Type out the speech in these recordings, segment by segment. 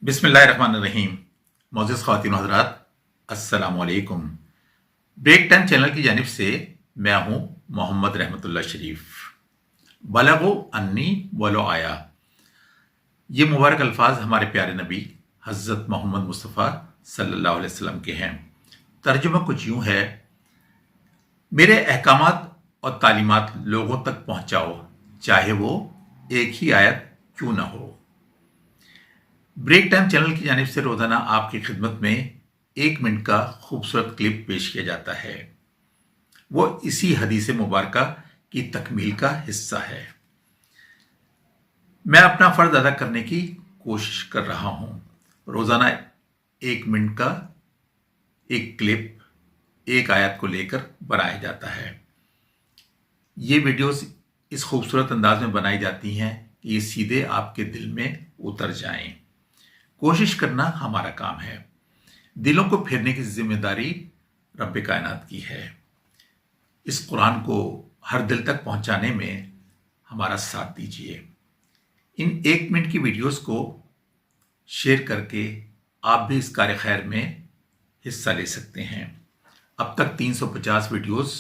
बिस्मिल्लाहिर्रहमानिर्रहीम। मोअज़्ज़िज़ ख़वातीन व हज़रात, अस्सलामु अलैकुम। ब्रेक टाइम चैनल की जानिब से मैं हूँ मोहम्मद रहमतुल्लाह शरीफ। बलगो अन्नी वलो आया, ये मुबारक अल्फाज हमारे प्यारे नबी हज़रत मोहम्मद मुस्तफ़ा सल्लल्लाहु अलैहि वसल्लम के हैं। तर्जुमा कुछ यूँ है, मेरे अहकामात और तालीमात लोगों तक पहुँचाओ, चाहे वो एक ही आयत क्यों न हो। ब्रेक टाइम चैनल की जानिब से रोजाना आपकी खिदमत में 1 मिनट का खूबसूरत क्लिप पेश किया जाता है। वो इसी हदीस मुबारका की तकमील का हिस्सा है। मैं अपना फर्ज अदा करने की कोशिश कर रहा हूं। रोजाना 1 मिनट का एक क्लिप एक आयत को लेकर बनाया जाता है। ये वीडियोस इस खूबसूरत अंदाज में बनाई जाती हैं कि ये सीधे आपके दिल में उतर जाएं। कोशिश करना हमारा काम है। दिलों को फेरने की जिम्मेदारी रब्बे कायनात की है। इस कुरान को हर दिल तक पहुंचाने में हमारा साथ दीजिए। इन 1 मिनट की वीडियोस को शेयर करके आप भी इस कार्य खैर में हिस्सा ले सकते हैं। अब तक 350 वीडियोस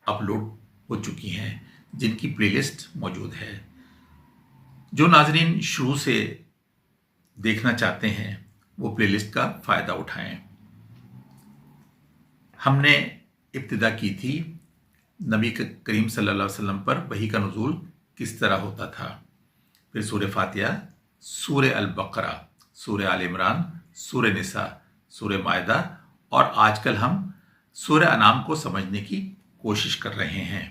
अपलोड हो चुकी हैं, जिनकी प्लेलिस्ट मौजूद है। जो नाजरीन शुरू से देखना चाहते हैं वो प्लेलिस्ट का फायदा उठाएं। हमने इब्तिदा की थी नबी करीम सल्लल्लाहु अलैहि वसल्लम पर वही का नुज़ूल किस तरह होता था, फिर सूरह फातिहा, सूरह अल बकरा, सूरह आल इमरान, सूरह निसा, सूरह मायदा और आजकल हम सूरह अनाम को समझने की कोशिश कर रहे हैं।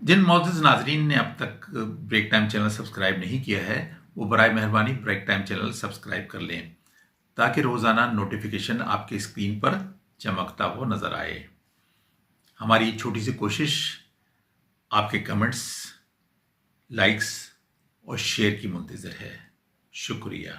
जिन मोअज़्ज़िज़ नाज़रीन ने अब तक ब्रेक टाइम चैनल सब्सक्राइब नहीं किया है वो बराए मेहरबानी ब्रेक टाइम चैनल सब्सक्राइब कर लें, ताकि रोज़ाना नोटिफिकेशन आपकी स्क्रीन पर चमकता हुआ नज़र आए। हमारी छोटी सी कोशिश आपके कमेंट्स, लाइक्स और शेयर की मुंतज़िर है। शुक्रिया।